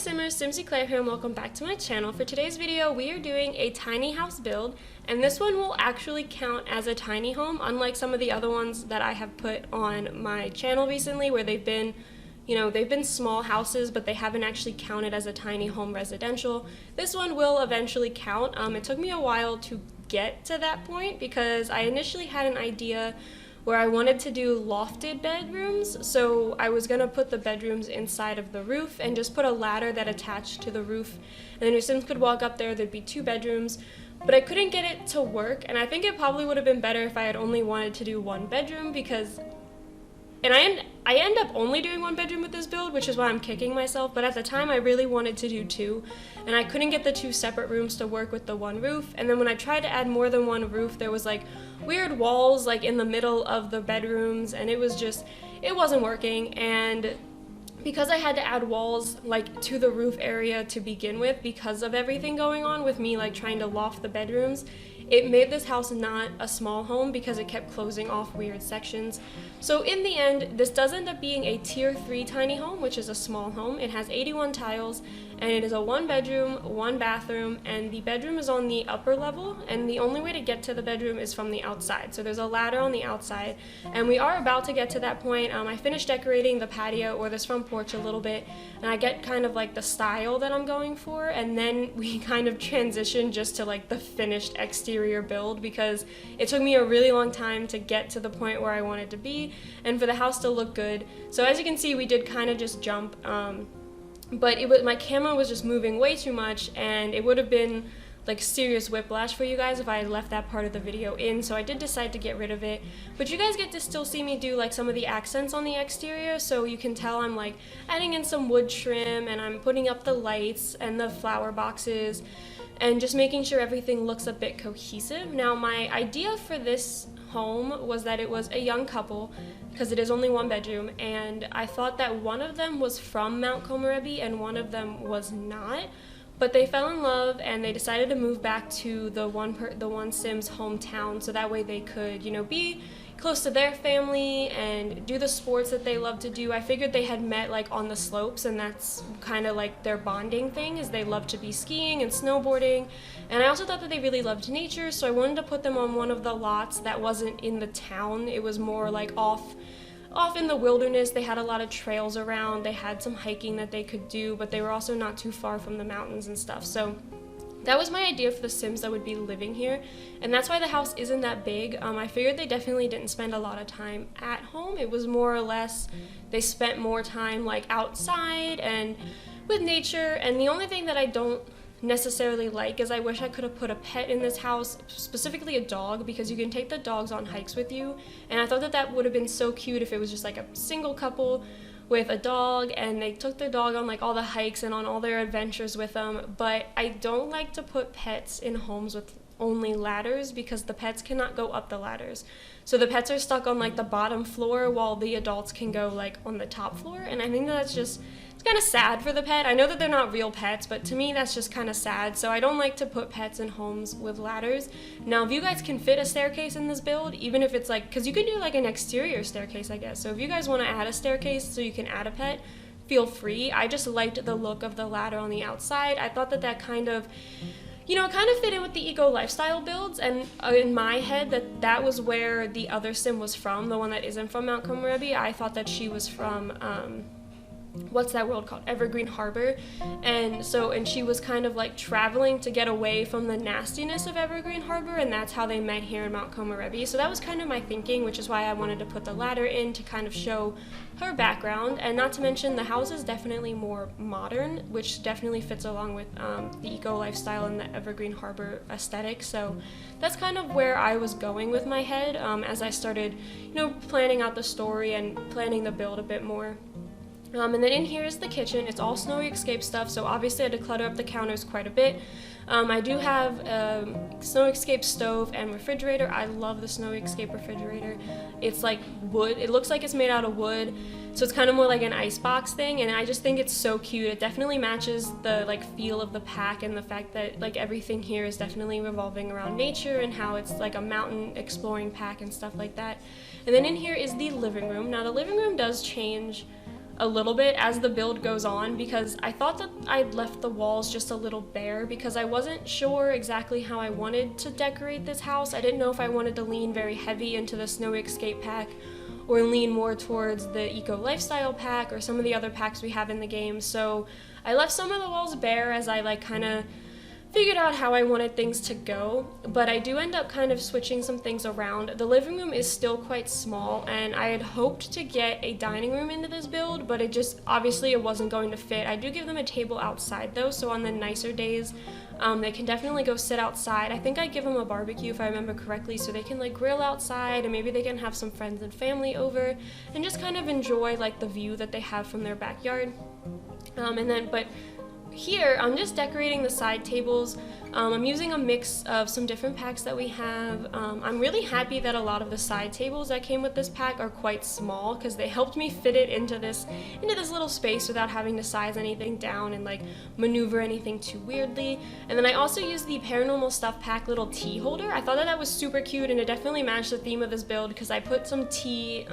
Simmers, SimsEclaire here and welcome back to my channel. For today's video, we are doing a tiny house build, and this one will actually count as a tiny home, unlike some of the other ones that I have put on my channel recently where they've been small houses, but they haven't actually counted as a tiny home residential. This one will eventually count. It took me a while to get to that point because I initially had an idea where I wanted to do lofted bedrooms, so I was gonna put the bedrooms inside of the roof and just put a ladder that attached to the roof, and then your Sims could walk up there. There'd be 2 bedrooms, but I couldn't get it to work, and I think it probably would have been better if I had only wanted to do 1 bedroom because, and I end up only doing 1 bedroom with this build, which is why I'm kicking myself, but at the time I really wanted to do 2, and I couldn't get the 2 separate rooms to work with the 1 roof, and then when I tried to add more than 1 roof, there was like weird walls like in the middle of the bedrooms, and it wasn't working. And because I had to add walls like to the roof area to begin with because of everything going on with me like trying to loft the bedrooms, it made this house not a small home because it kept closing off weird sections. So in the end, this does end up being a tier 3 tiny home, which is a small home. It has 81 tiles, and it is a 1 bedroom, 1 bathroom, and the bedroom is on the upper level, and the only way to get to the bedroom is from the outside. So there's a ladder on the outside, and we are about to get to that point. I finished decorating the patio or this front porch a little bit, and I get kind of like the style that I'm going for, and then we kind of transition just to like the finished exterior build because it took me a really long time to get to the point where I wanted to be and for the house to look good. So as you can see, we did kind of just jump, but my camera was just moving way too much, and it would have been like serious whiplash for you guys if I had left that part of the video in, so I did decide to get rid of it. But you guys get to still see me do like some of the accents on the exterior, so you can tell I'm like adding in some wood trim, and I'm putting up the lights and the flower boxes and just making sure everything looks a bit cohesive. Now my idea for this home was that it was a young couple because it is only 1 bedroom, and I thought that one of them was from Mount Komorebi and one of them was not, but they fell in love and they decided to move back to the one Sim's hometown so that way they could, be close to their family and do the sports that they love to do. I figured they had met like on the slopes, and that's kind of like their bonding thing, is they love to be skiing and snowboarding. And I also thought that they really loved nature, so I wanted to put them on one of the lots that wasn't in the town. It was more like off in the wilderness. They had a lot of trails around, they had some hiking that they could do, but they were also not too far from the mountains and stuff. So that was my idea for the Sims that would be living here, and that's why the house isn't that big. I figured they definitely didn't spend a lot of time at home. It was more or less they spent more time like outside and with nature, and the only thing that I don't necessarily like is I wish I could have put a pet in this house, specifically a dog, because you can take the dogs on hikes with you, and I thought that that would have been so cute if it was just like a single couple with a dog and they took their dog on like all the hikes and on all their adventures with them. But I don't like to put pets in homes with only ladders because the pets cannot go up the ladders. So the pets are stuck on like the bottom floor while the adults can go like on the top floor, and I think that's just, it's kind of sad for the pet. I know that they're not real pets, but to me that's just kind of sad. So I don't like to put pets in homes with ladders. Now if you guys can fit a staircase in this build, even if it's like, because you can do like an exterior staircase I guess, so if you guys want to add a staircase so you can add a pet, feel free. I just liked the look of the ladder on the outside. I thought that that kind of fit in with the eco lifestyle builds, and in my head that was where the other Sim was from, the one that isn't from Mount Komorebi. I thought that she was from what's that world called? Evergreen Harbor. And she was kind of like traveling to get away from the nastiness of Evergreen Harbor, and that's how they met here in Mount Komorebi. So that was kind of my thinking, which is why I wanted to put the ladder in to kind of show her background. And not to mention the house is definitely more modern, which definitely fits along with the eco lifestyle and the Evergreen Harbor aesthetic. So that's kind of where I was going with my head as I started planning out the story and planning the build a bit more. And then in here is the kitchen. It's all Snowy Escape stuff, so obviously I had to clutter up the counters quite a bit. I do have a Snowy Escape stove and refrigerator. I love the Snowy Escape refrigerator. It's like wood. It looks like it's made out of wood, so it's kind of more like an icebox thing, and I just think it's so cute. It definitely matches the like feel of the pack and the fact that like everything here is definitely revolving around nature and how it's like a mountain exploring pack and stuff like that. And then in here is the living room. Now the living room does change a little bit as the build goes on, because I thought that I'd left the walls just a little bare because I wasn't sure exactly how I wanted to decorate this house. I didn't know if I wanted to lean very heavy into the Snowy Escape pack or lean more towards the Eco Lifestyle pack or some of the other packs we have in the game. So I left some of the walls bare as I like kind of figured out how I wanted things to go, but I do end up kind of switching some things around. The living room is still quite small, and I had hoped to get a dining room into this build, but it just, obviously it wasn't going to fit. I do give them a table outside though, so on the nicer days, they can definitely go sit outside. I think I give them a barbecue if I remember correctly, so they can like grill outside, and maybe they can have some friends and family over and just kind of enjoy like the view that they have from their backyard. But here, I'm just decorating the side tables. I'm using a mix of some different packs that we have. I'm really happy that a lot of the side tables that came with this pack are quite small because they helped me fit it into this little space without having to size anything down and like maneuver anything too weirdly. And then I also used the Paranormal Stuff pack little tea holder. I thought that was super cute, and it definitely matched the theme of this build because I put some tea,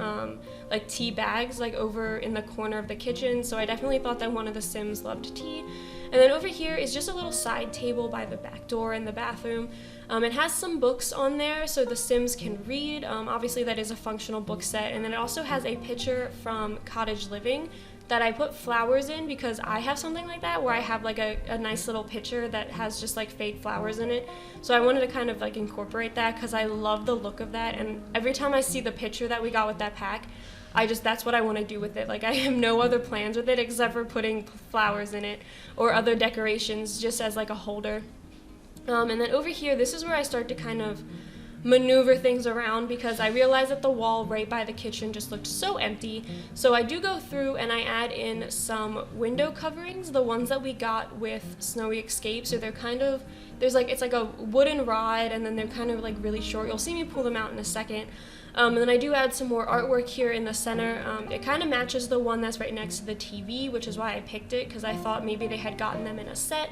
like tea bags like over in the corner of the kitchen, so I definitely thought that one of the Sims loved tea. And then over here is just a little side table by the back door in the bathroom. It has some books on there so the Sims can read. Obviously that is a functional book set. And then it also has a picture from Cottage Living that I put flowers in because I have something like that where I have like a nice little picture that has just like fake flowers in it. So I wanted to kind of like incorporate that because I love the look of that, and every time I see the picture that we got with that pack, that's what I want to do with it. Like, I have no other plans with it except for putting flowers in it or other decorations just as like a holder. And then over here, this is where I start to kind of maneuver things around because I realized that the wall right by the kitchen just looked so empty. So I do go through and I add in some window coverings, the ones that we got with Snowy Escape. So they're kind of, it's like a wooden rod, and then they're kind of like really short. You'll see me pull them out in a second. And then I do add some more artwork here in the center. It kind of matches the one that's right next to the TV, which is why I picked it, because I thought maybe they had gotten them in a set.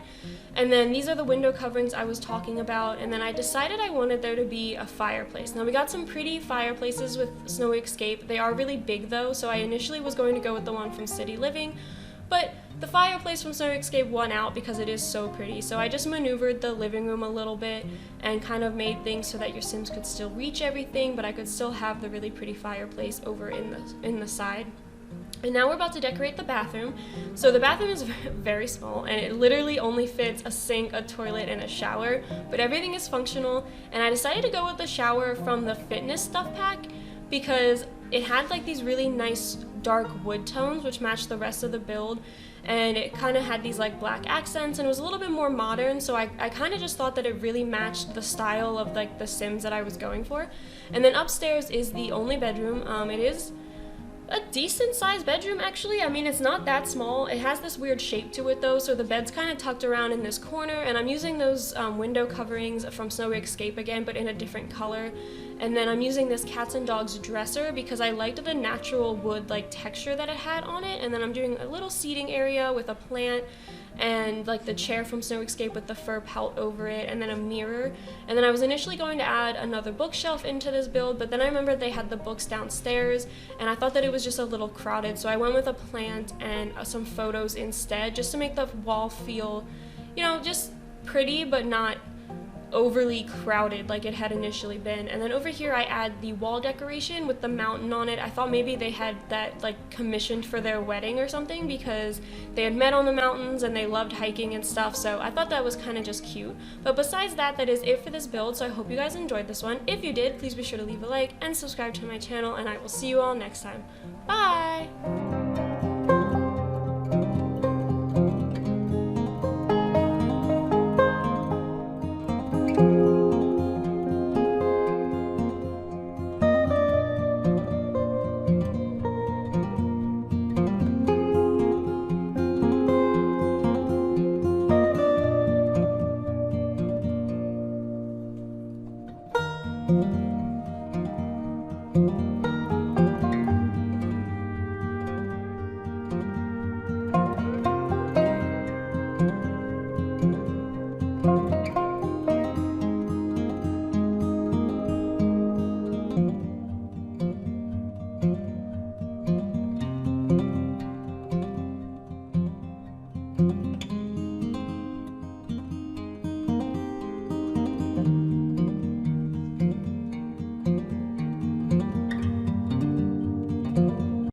And then these are the window coverings I was talking about, and then I decided I wanted there to be a fireplace. Now we got some pretty fireplaces with Snowy Escape. They are really big though, so I initially was going to go with the one from City Living, but the fireplace from Snowy Escape won out because it is so pretty. So I just maneuvered the living room a little bit and kind of made things so that your Sims could still reach everything, but I could still have the really pretty fireplace over in the side. And now we're about to decorate the bathroom. So the bathroom is very small, and it literally only fits a sink, a toilet, and a shower, but everything is functional. And I decided to go with the shower from the Fitness Stuff pack because it had like these really nice dark wood tones which matched the rest of the build, and it kind of had these like black accents, and it was a little bit more modern, so I kind of just thought that it really matched the style of like the Sims that I was going for. And then upstairs is the only bedroom. It is a decent sized bedroom actually. I mean, it's not that small. It has this weird shape to it though, so the bed's kind of tucked around in this corner, and I'm using those window coverings from Snowy Escape again, but in a different color. And then I'm using this cats and dogs dresser because I liked the natural wood like texture that it had on it. And then I'm doing a little seating area with a plant and like the chair from Snowy Escape with the fur pelt over it, and then a mirror. And then I was initially going to add another bookshelf into this build, but then I remembered they had the books downstairs and I thought that it was just a little crowded, so I went with a plant and some photos instead, just to make the wall feel, you know, just pretty but not overly crowded like it had initially been. And then over here I add the wall decoration with the mountain on it. I thought maybe they had that like commissioned for their wedding or something because they had met on the mountains and they loved hiking and stuff, so I thought that was kind of just cute. But besides that, that is it for this build, so I hope you guys enjoyed this one. If you did, please be sure to leave a like and subscribe to my channel, and I will see you all next time. Bye! Thank you.